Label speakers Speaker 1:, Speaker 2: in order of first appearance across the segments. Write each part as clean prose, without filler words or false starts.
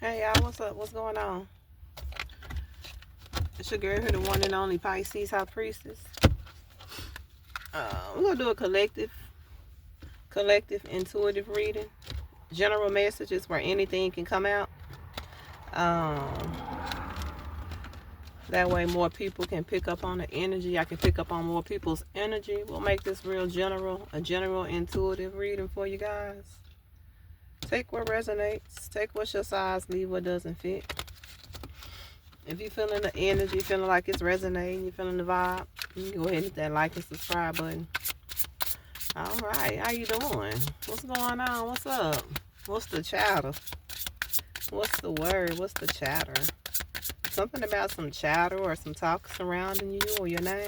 Speaker 1: Hey y'all, what's up? What's going on? It's your girl here, the one and only Pisces High Priestess. We're gonna do a collective intuitive reading. General messages where anything can come out. Um, that way more people can pick up on the energy. I can pick up on more people's energy. We'll make this a general intuitive reading for you guys. Take what resonates. Take what's your size. Leave what doesn't fit. If you're feeling the energy, feeling like it's resonating, you're feeling the vibe, you can go ahead and hit that like and subscribe button. All right, how you doing? What's going on? What's up? What's the chatter? What's the word? What's the chatter? Something about some chatter or some talk surrounding you or your name.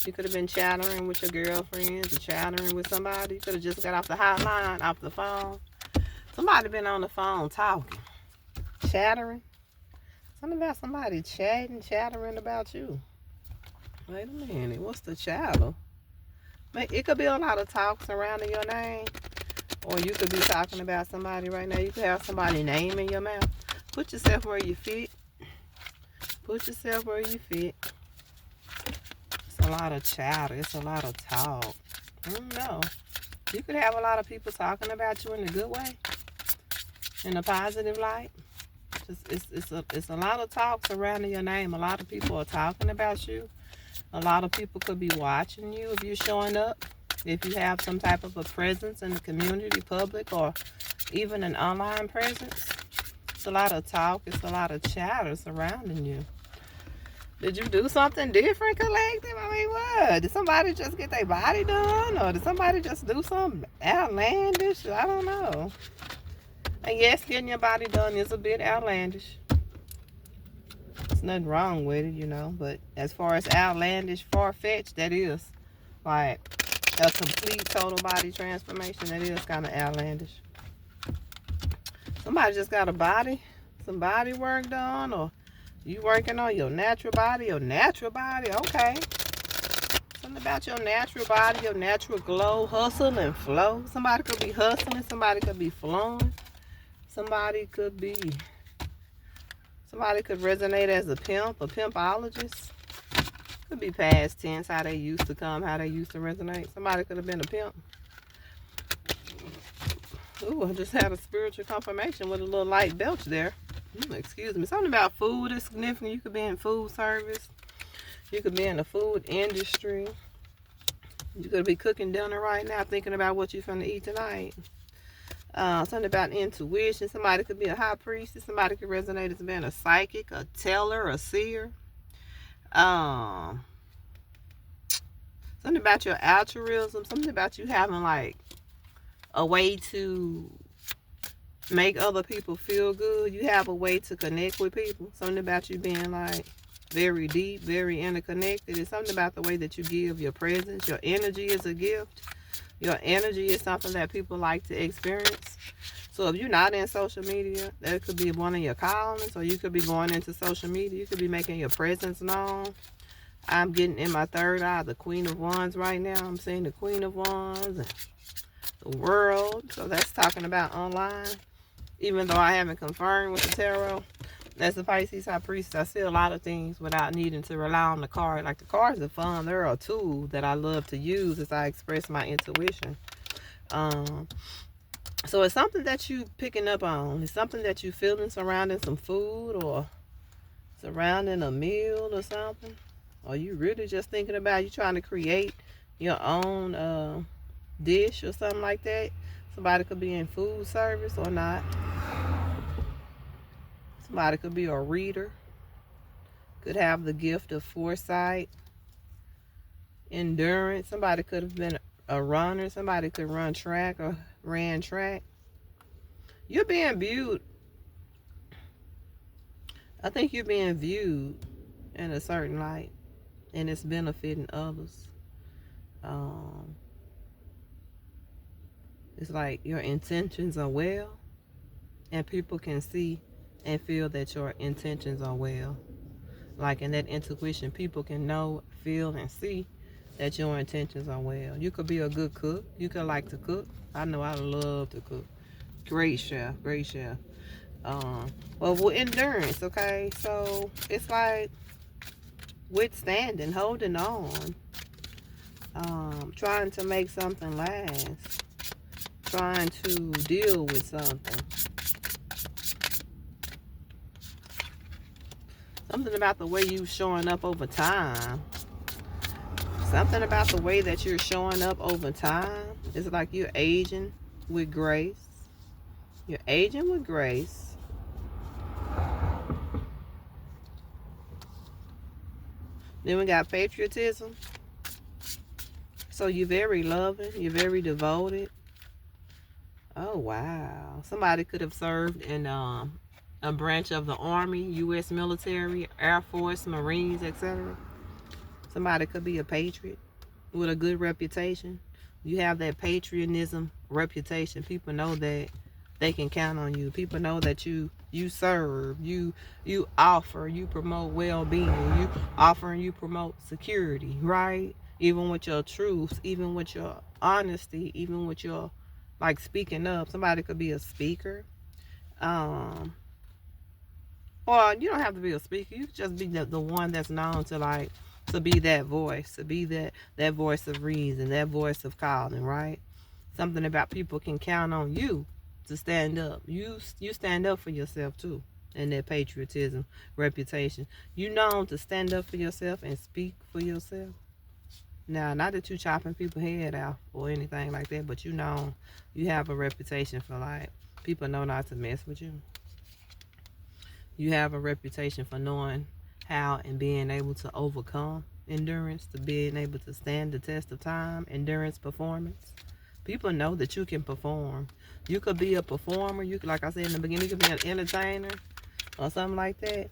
Speaker 1: You could have been chattering with your girlfriends or chattering with somebody. You could have just got off the hotline, off the phone. Somebody been on the phone talking, chattering. Something about somebody chattering about you. Wait a minute, what's the chatter? It could be a lot of talk surrounding your name, or you could be talking about somebody right now. You could have somebody's name in your mouth. Put yourself where you fit. Put yourself where you fit. It's a lot of chatter. It's a lot of talk. I don't know. You could have a lot of people talking about you in a good way, in a positive light. It's a lot of talk surrounding your name. A lot of people are talking about you. A lot of people could be watching you if you're showing up. If you have some type of a presence in the community, public, or even an online presence. It's a lot of talk. It's a lot of chatter surrounding you. Did you do something different, collective? I mean, what? Did somebody just get their body done? Or did somebody just do something outlandish? I don't know. And yes, getting your body done is a bit outlandish. There's nothing wrong with it, but as far as outlandish, far-fetched, that is. Like a complete total body transformation, that is kind of outlandish. Somebody just got some body work done, or you working on your natural body, okay. Something about your natural body, your natural glow, hustle and flow. Somebody could be hustling, somebody could be flowing. Somebody could resonate as a pimpologist. Could be past tense, how they used to come, how they used to resonate. Somebody could have been a pimp. Ooh, I just had a spiritual confirmation with a little light belch there. Excuse me. Something about food is significant. You could be in food service. You could be in the food industry. You could be cooking dinner right now, thinking about what you're finna eat tonight. Something about intuition. Somebody could be a high priestess. Somebody could resonate as being a psychic, a teller, a seer. Something about your altruism. Something about you having like a way to make other people feel good. You have a way to connect with people. Something about you being like very deep, very interconnected. It's something about the way that you give your presence. Your energy is a gift. Your energy is something that people like to experience. So if you're not in social media, that could be one of your callings, or you could be going into social media. You could be making your presence known. I'm getting in my third eye, the Queen of Wands right now. I'm seeing the Queen of Wands and the World. So that's talking about online. Even though I haven't confirmed with the tarot, as the Pisces High Priestess, I see a lot of things without needing to rely on the card. Like the cards are fun. They're a tool that I love to use as I express my intuition. So it's something that you picking up on. It's something that you feeling surrounding some food or surrounding a meal or something. Or you really just thinking about you trying to create your own dish or something like that. Somebody could be in food service or not. Somebody could be a reader. Could have the gift of foresight, endurance. Somebody could have been a runner. Somebody could run track or ran track. You're being viewed. I think you're being viewed in a certain light, and it's benefiting others. It's like your intentions are well, and people can see and feel that your intentions are well. Like in that intuition, people can know, feel, and see that your intentions are well. You could be a good cook. You could like to cook. I know I love to cook. Great chef, great chef. Well, with endurance, okay? So it's like withstanding, holding on, trying to make something last, trying to deal with something. Something about the way you showing up over time. Something about the way that you're showing up over time. It's like you're aging with grace. You're aging with grace. Then we got patriotism. So you're very loving. You're very devoted. Oh, wow. Somebody could have served in a branch of the Army, U.S. military, Air Force, Marines, etc. Somebody could be a patriot with a good reputation. You have that patriotism reputation. People know that they can count on you. People know that you serve, you offer, you promote well-being, you offer and you promote security, right? Even with your truths, even with your honesty, even with your like speaking up. Somebody could be a speaker. Or you don't have to be a speaker. You could just be the one that's known to be that voice, to be that voice of reason, that voice of calling, right? Something about people can count on you to stand up. You stand up for yourself too, and that patriotism reputation. You known to stand up for yourself and speak for yourself. Now, not that you chopping people's head off or anything like that, but you know you have a reputation for like people know not to mess with you. You have a reputation for knowing how and being able to overcome endurance, to being able to stand the test of time, endurance, performance. People know that you can perform. You could be a performer. You could, like I said in the beginning, you could be an entertainer or something like that.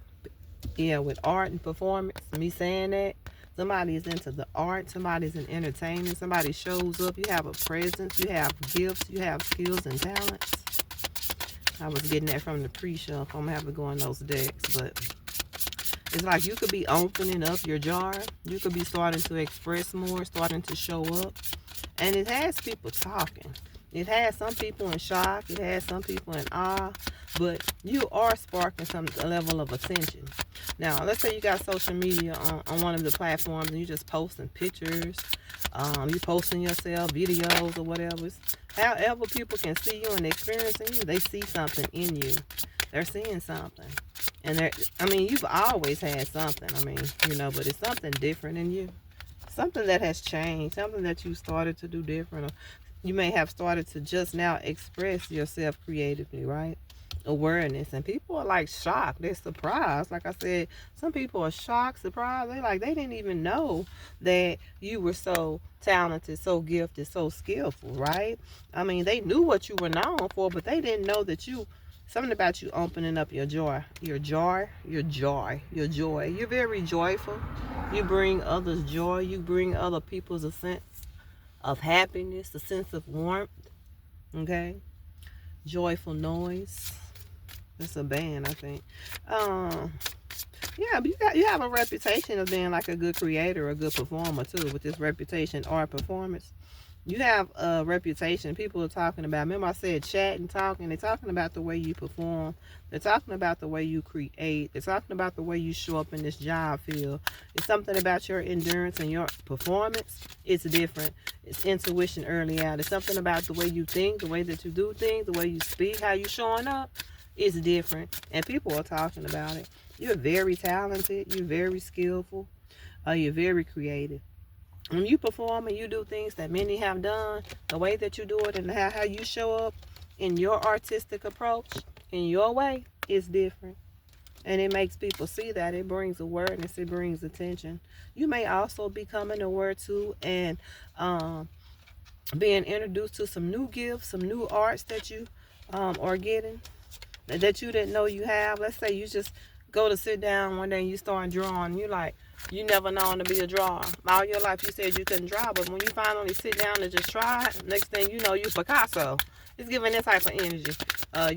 Speaker 1: Yeah, with art and performance. Me saying that, somebody is into the art. Somebody's an entertainer. Somebody shows up. You have a presence. You have gifts. You have skills and talents. I was getting that from the pre-show. I'm going to have to go in those decks. But it's like you could be opening up your jar. You could be starting to express more, starting to show up. And it has people talking. It has some people in shock. It has some people in awe. But you are sparking some level of attention. Now, let's say you got social media on one of the platforms and you're just posting pictures. You posting yourself, videos or whatever. However people can see you and experiencing you, they see something in you. They're seeing something. And you've always had something. But it's something different in you. Something that has changed. Something that you started to do different. Or you may have started to just now express yourself creatively, right? Awareness. And people are like shocked. They're surprised. Like I said, some people are shocked, surprised. They didn't even know that you were so talented, so gifted, so skillful, right? They knew what you were known for, but they didn't know that something about you opening up your joy. Your joy. You're very joyful. You bring others joy. You bring other people's a sense of happiness, a sense of warmth. Okay? Joyful noise. That's a band, I think. Yeah, but you have a reputation of being like a good creator, a good performer too, with this reputation, art, performance. You have a reputation. People are talking about, remember I said chat and talking. They're talking about the way you perform. They're talking about the way you create. They're talking about the way you show up in this job field. It's something about your endurance and your performance. It's different. It's intuition early out. It's something about the way you think, the way that you do things, the way you speak, how you showing up. It's different. And people are talking about it. You're very talented. You're very skillful. You're very creative. When you perform and you do things that many have done, the way that you do it and how you show up in your artistic approach, in your way, is different. And it makes people see that. It brings awareness. It brings attention. You may also be coming aware to and being introduced to some new gifts, some new arts that you are getting that you didn't know you have. Let's say you just go to sit down one day and you start drawing. You never known to be a drawer. All your life you said you couldn't draw, but when you finally sit down and just try it, next thing you know, you Picasso. It's giving that type of energy.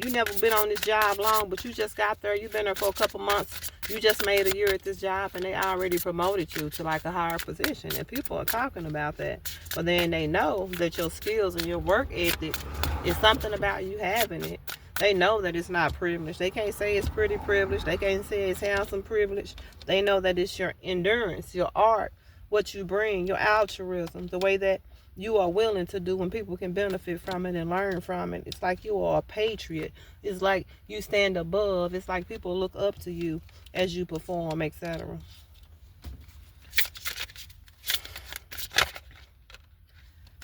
Speaker 1: You never been on this job long, but you just got there. You've been there for a couple months. You just made a year at this job, and they already promoted you to like a higher position. And people are talking about that. But then they know that your skills and your work ethic is something about you having it. They know that it's not privilege. They can't say it's pretty privilege. They can't say it's handsome privilege. They know that it's your endurance, your art, what you bring, your altruism, the way that you are willing to do when people can benefit from it and learn from it. It's like you are a patriot. It's like you stand above. It's like people look up to you as you perform, etc.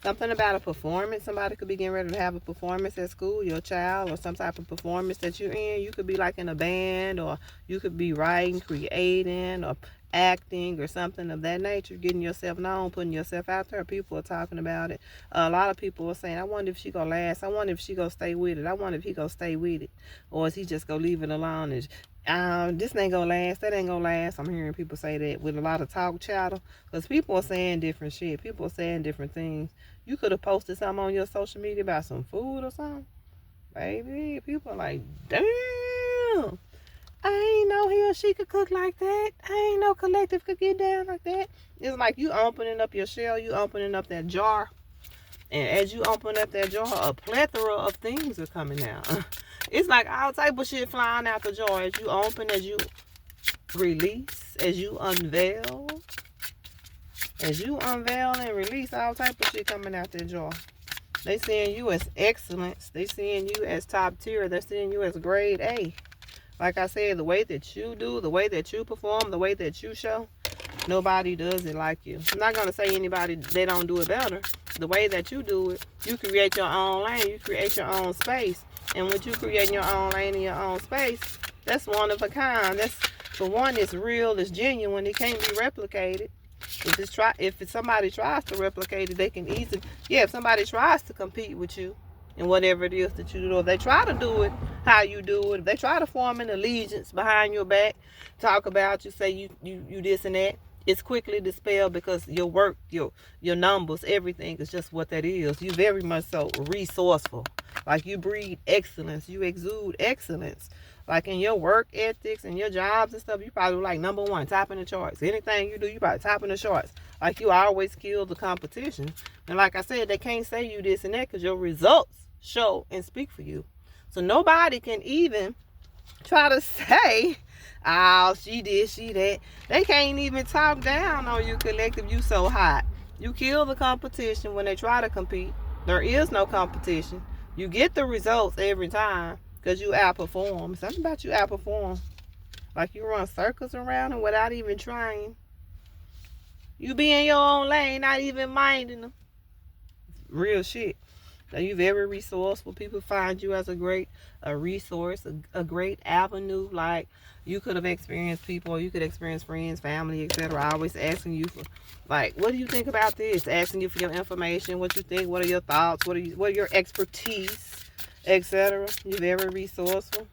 Speaker 1: Something about a performance. Somebody could be getting ready to have a performance at school, your child, or some type of performance that you're in. You could be like in a band, or you could be writing, creating, or acting, or something of that nature, getting yourself known, putting yourself out there. People are talking about it. A lot of people are saying, I wonder if she gonna last. I wonder if she gonna stay with it. I wonder if he gonna stay with it. Or is he just gonna leave it alone? This ain't gonna last, that ain't gonna last. I'm hearing people say that with a lot of talk chatter, because people are saying different shit. People are saying different things. You could have posted something on your social media about some food or something. Baby, people are like, damn, I ain't know he or she could cook like that. I ain't know Collective could get down like that. It's like you opening up your shell, you opening up that jar. And as you open up that jar, a plethora of things are coming out. It's like all type of shit flying out the jar as you open, as you release, as you unveil. As you unveil and release, all type of shit coming out that jar. They seeing you as excellence. They seeing you as top tier. They're seeing you as grade A. Like I said, the way that you do, the way that you perform, the way that you show, nobody does it like you. I'm not going to say anybody, they don't do it better. The way that you do it, you create your own lane. You create your own space. And when you create your own lane in your own space, that's one of a kind. That's, for one, it's real, it's genuine. It can't be replicated. If somebody tries to replicate it, they can easily. Yeah, if somebody tries to compete with you in whatever it is that you do, if they try to do it how you do it, if they try to form an allegiance behind your back, talk about you, say you this and that, it's quickly dispelled because your work, your numbers, everything is just what that is. You very much so resourceful. Like you breathe excellence, you exude excellence. Like in your work ethics and your jobs and stuff, you probably like number one, top in the charts. Anything you do, you probably top in the charts. Like you always kill the competition. And like I said, they can't say you this and that because your results show and speak for you. So nobody can even try to say, oh, she did, she that. They can't even talk down on you, Collective. You so hot. You kill the competition when they try to compete. There is no competition. You get the results every time. Because you outperform. Something about you outperform. Like you run circles around them without even trying. You be in your own lane, not even minding them. Real shit. Now you very resourceful. People find you as a resource, a great avenue. Like you could have experienced people, or you could experience friends, family, etc. Always asking you for, like, what do you think about this? Asking you for your information, what you think, what are your thoughts, what are your expertise, etc. You're very resourceful.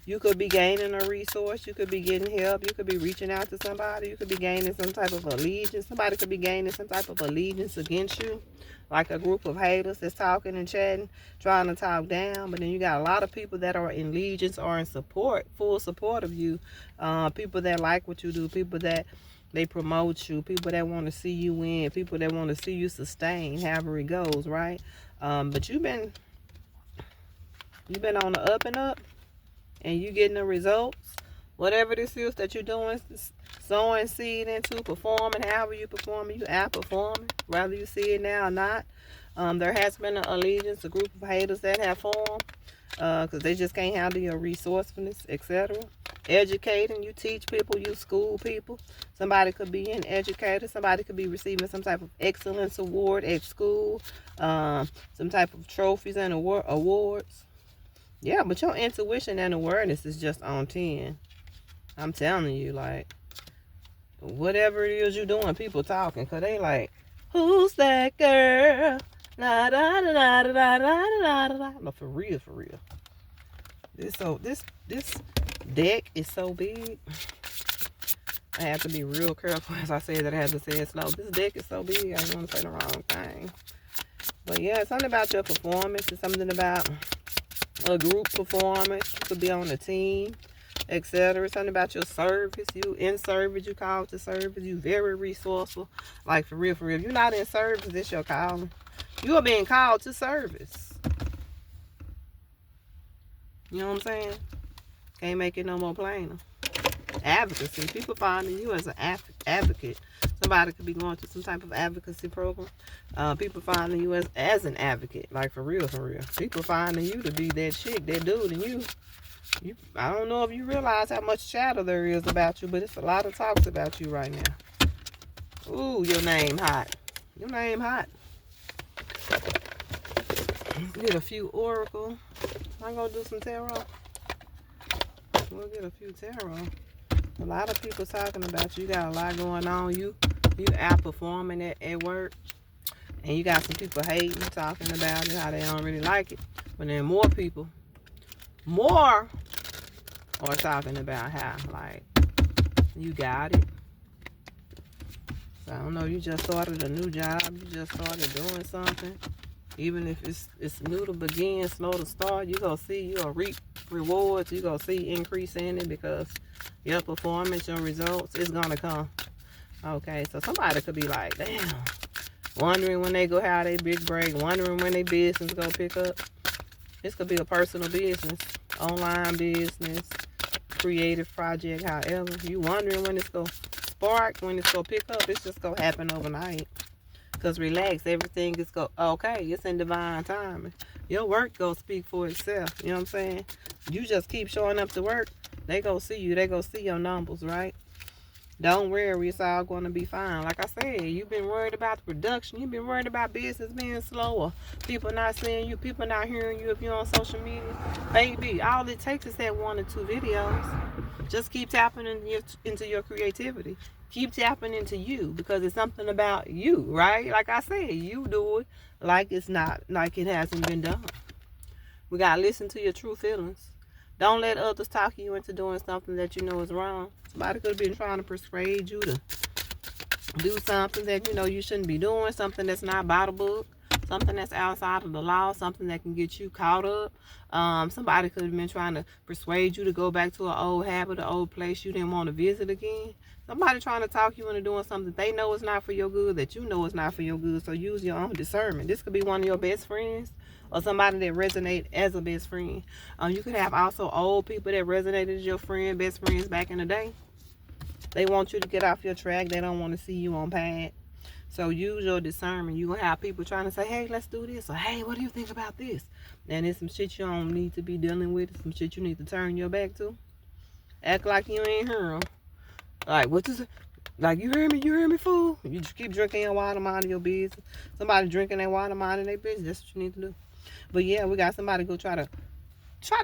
Speaker 1: You could be gaining a resource. You could be getting help. You could be reaching out to somebody. You could be gaining some type of allegiance. Somebody could be gaining some type of allegiance against you. Like a group of haters that's talking and chatting, trying to talk down. But then you got a lot of people that are in allegiance or in support, full support of you. People that like what you do. People that they promote you. People that want to see you win. People that want to see you sustain, however it goes, right? But you've been on the up and up. And you getting the results, whatever this is that you're doing, sowing seed into, performing, however you performing, you outperforming, whether you see it now or not. There has been an allegiance, a group of haters that have formed, because they just can't handle your resourcefulness, etc. Educating, you teach people, you school people. Somebody could be an educator, somebody could be receiving some type of excellence award at school, some type of trophies and awards. Yeah, but your intuition and awareness is just on 10. I'm telling you, like, whatever it is you're doing, people talking. Because they like, who's that girl? La, da, da, da, da, da, da, da, da. No, for real, for real. This deck is so big. I have to be real careful. As I said that I had to say it slow. This deck is so big, I don't want to say the wrong thing. But yeah, it's something about your performance. It's something about a group performance. You could be on a team, etc. Something about your service. You in service, you called to service. You very resourceful. Like for real, for real. If you're not in service, it's your calling. You are being called to service. You know what I'm saying? Can't make it no more plainer. Advocacy. People finding you as an advocate. Somebody could be going through some type of advocacy program. People finding you as an advocate. Like for real, for real. People finding you to be that chick, that dude, and you. I don't know if you realize how much chatter there is about you, but it's a lot of talks about you right now. Ooh, your name hot. Your name hot. Get a few oracle. I'm gonna do some tarot. We'll get a few tarot. A lot of people talking about you. You got a lot going on. You outperforming at work. And you got some people hating, talking about it, how they don't really like it. But then more people are talking about how, like, you got it. So I don't know, you just started a new job. You just started doing something. Even if it's new to begin, slow to start, you're going to see, you're going to reap rewards. You're going to see increase in it because your performance, your results is going to come. Okay, so somebody could be like, damn, wondering when they go have their big break, wondering when their business go pick up. This could be a personal business, online business, creative project, however. You wondering when it's going to spark, when it's going to pick up. It's just going to happen overnight. Because relax, everything is okay, it's in divine timing. Your work go speak for itself. You know what I'm saying? You just keep showing up to work. They go see you. They go see your numbers, right? Don't worry, it's all going to be fine. Like I said, you've been worried about the production. You've been worried about business being slow or people not seeing you, people not hearing you if you're on social media. Baby, all it takes is that 1 or 2 videos. Just keep tapping into your creativity. Keep tapping into you because it's something about you, right? Like I said, you do it like it's not, like it hasn't been done. We got to listen to your true feelings. Don't let others talk you into doing something that you know is wrong. Somebody could have been trying to persuade you to do something that you know you shouldn't be doing, something that's not by the book, something that's outside of the law, something that can get you caught up. Somebody could have been trying to persuade you to go back to an old habit, an old place you didn't want to visit again. Somebody trying to talk you into doing something they know is not for your good, that you know is not for your good, so use your own discernment. This could be one of your best friends or somebody that resonate as a best friend. You could have also old people that resonated as your friend, best friends back in the day. They want you to get off your track. They don't want to see you on pad. So use your discernment. You're going to have people trying to say, hey, let's do this. Or, hey, what do you think about this? And it's some shit you don't need to be dealing with. Some shit you need to turn your back to. Act like you ain't heard them. Like, what is it? Like, you hear me, fool? You just keep drinking your water, minding your business. Somebody drinking their water, minding their business. That's what you need to do. But yeah, we got somebody go try to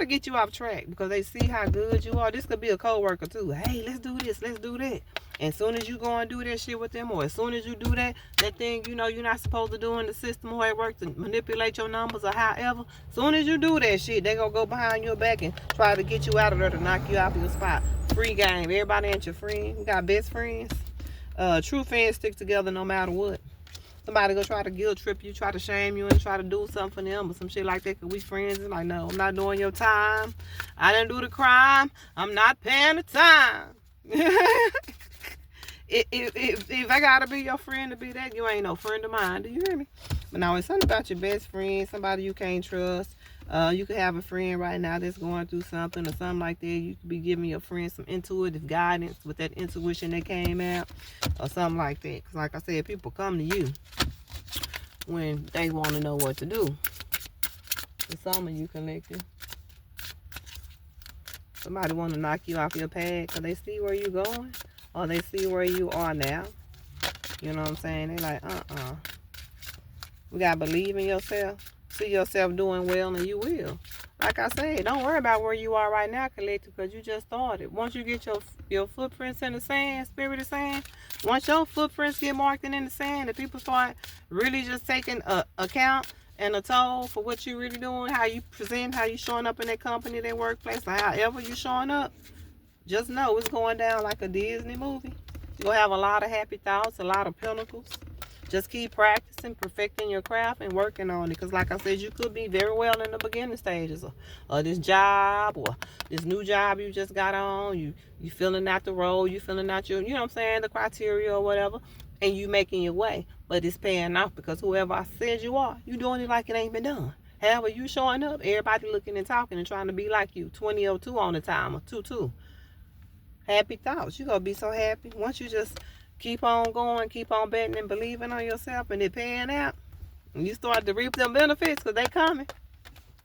Speaker 1: get you off track because they see how good you are. This could be a co-worker too. Hey, let's do this, let's do that. And as soon as you go and do that shit with them, or as soon as you do that thing you know you're not supposed to do in the system or it works to manipulate your numbers or however, as soon as you do that shit, they gonna go behind your back and try to get you out of there to knock you off your spot. Free game. Everybody ain't your friend. You got best friends. True fans stick together no matter what. Somebody go try to guilt trip you, try to shame you, and try to do something for them or some shit like that because we friends. It's like, no, I'm not doing your time. I didn't do the crime. I'm not paying the time. If I gotta be your friend to be that, you ain't no friend of mine. Do you hear me? But now it's something about your best friend, somebody you can't trust. You could have a friend right now that's going through something or something like that. You could be giving your friend some intuitive guidance with that intuition that came out or something like that. Because like I said, people come to you when they want to know what to do. For some of you collective, somebody want to knock you off your path because they see where you're going or they see where you are now. You know what I'm saying? They like, we got to believe in yourself. See yourself doing well and you will. Like I said, don't worry about where you are right now, collective, because you just started. Once you get your footprints in the sand, spirit is saying, once your footprints get marked in the sand, and people start really just taking account and a toll for what you really doing, how you present, how you showing up in that company, that workplace, or however you showing up, just know it's going down like a Disney movie. You're going to have a lot of happy thoughts, a lot of pinnacles. Just keep practicing, perfecting your craft, and working on it. Because like I said, you could be very well in the beginning stages of this job or this new job you just got on. You filling out the role, you filling out your, you know what I'm saying, the criteria or whatever. And you making your way. But it's paying off because whoever I said you are, you doing it like it ain't been done. However you showing up, everybody looking and talking and trying to be like you. 2002 on the timer. 2-2. Happy thoughts. You're going to be so happy. Once you just keep on going, keep on betting and believing on yourself and it paying out, and you start to reap them benefits because they coming.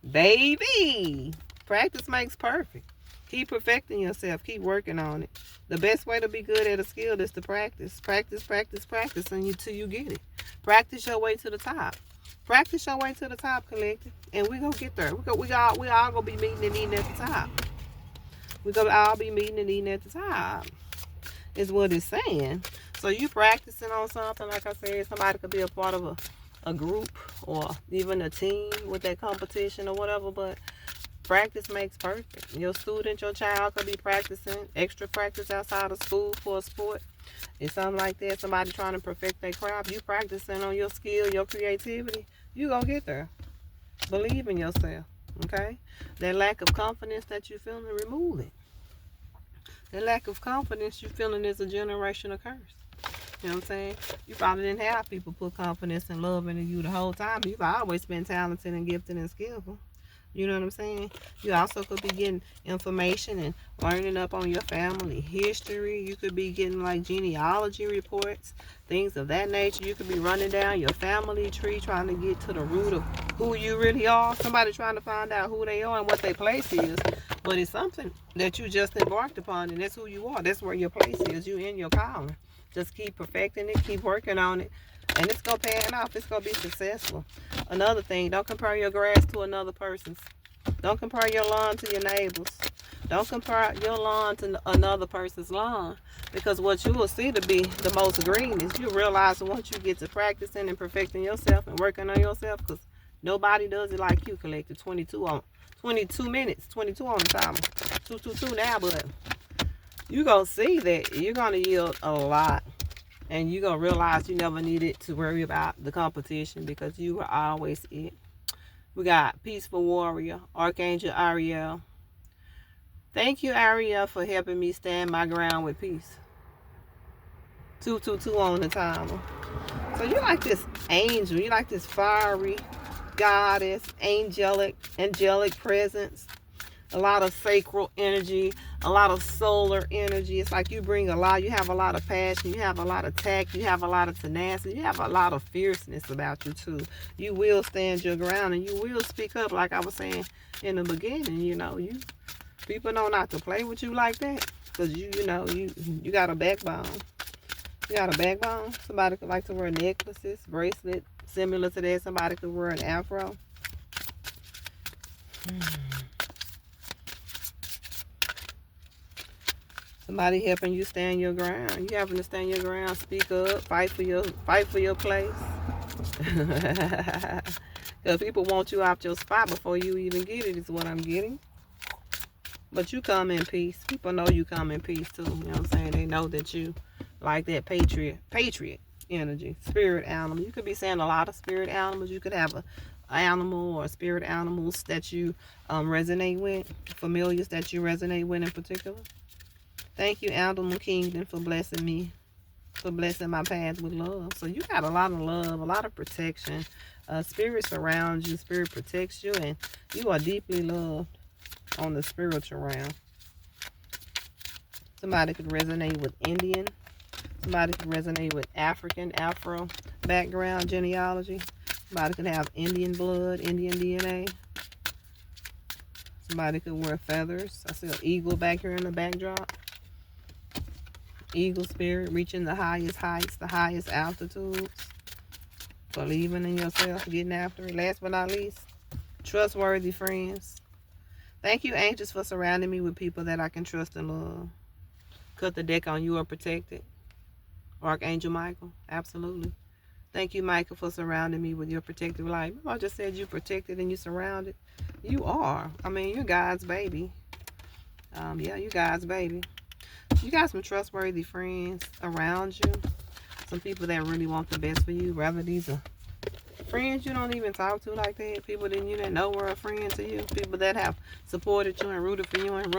Speaker 1: Baby, practice makes perfect. Keep perfecting yourself. Keep working on it. The best way to be good at a skill is to practice. Practice, practice, practice until you get it. Practice your way to the top. Practice your way to the top, collective. And we going to get there. We all going to be meeting and eating at the top. We're going to all be meeting and eating at the top. Is what it's saying. So you practicing on something, like I said, somebody could be a part of a group or even a team with that competition or whatever, but practice makes perfect. Your student, your child could be practicing, extra practice outside of school for a sport. It's something like that, somebody trying to perfect their craft. You practicing on your skill, your creativity, you gonna get there. Believe in yourself, okay? That lack of confidence that you're feeling, remove it. That lack of confidence you're feeling is a generational curse. You know what I'm saying? You probably didn't have people put confidence and love into you the whole time. You've always been talented and gifted and skillful. You know what I'm saying? You also could be getting information and learning up on your family history. You could be getting like genealogy reports, things of that nature. You could be running down your family tree trying to get to the root of who you really are. Somebody trying to find out who they are and what their place is. But it's something that you just embarked upon, and that's who you are. That's where your place is. You in your calling. Just keep perfecting it, keep working on it, and it's going to pay off. It's going to be successful. Another thing, don't compare your grass to another person's. Don't compare your lawn to your neighbor's. Don't compare your lawn to another person's lawn, because what you will see to be the most green is you realize once you get to practicing and perfecting yourself and working on yourself, because nobody does it like you, collected 22 minutes, 22 on the timer, 222 now, but you're going to see that you're going to yield a lot. And you're going to realize you never needed to worry about the competition because you were always it. We got Peaceful Warrior, Archangel Ariel. Thank you, Ariel, for helping me stand my ground with peace. 222 on the timer. So you like this angel. You like this fiery goddess, angelic presence. A lot of sacral energy, a lot of solar energy. It's like you bring you have a lot of passion, you have a lot of tact, you have a lot of tenacity, you have a lot of fierceness about you too. You will stand your ground and you will speak up, like I was saying in the beginning. You know, people know not to play with you like that, because you got a backbone. You got a backbone. Somebody could like to wear necklaces, bracelets, similar to that. Somebody could wear an afro. Somebody helping you stand your ground. You having to stand your ground, speak up, fight for your place. Because people want you out your spot before you even get it, is what I'm getting. But you come in peace. People know you come in peace too. You know what I'm saying? They know that you like that patriot energy, spirit animal. You could be saying a lot of spirit animals. You could have a animal or spirit animals that you resonate with, familiars that you resonate with in particular. Thank you, Animal Kingdom, for blessing me, for blessing my path with love. So you got a lot of love, a lot of protection. Spirit surrounds you, spirit protects you, and you are deeply loved on the spiritual realm. Somebody could resonate with Indian. Somebody could resonate with African, Afro background genealogy. Somebody could have Indian blood, Indian DNA. Somebody could wear feathers. I see an eagle back here in the backdrop. Eagle spirit, reaching the highest heights, the highest altitudes. Believing in yourself, getting after it. Last but not least, trustworthy friends. Thank you, angels, for surrounding me with people that I can trust and love. Cut the deck on you are protected. Archangel Michael, absolutely. Thank you, Michael, for surrounding me with your protective light. Remember I just said you protected and you surrounded? You are. I mean, you're God's baby. Yeah, you God's baby. You got some trustworthy friends around you. Some people that really want the best for you. Rather, these are friends you don't even talk to like that. People that you didn't know were a friend to you. People that have supported you and rooted for you and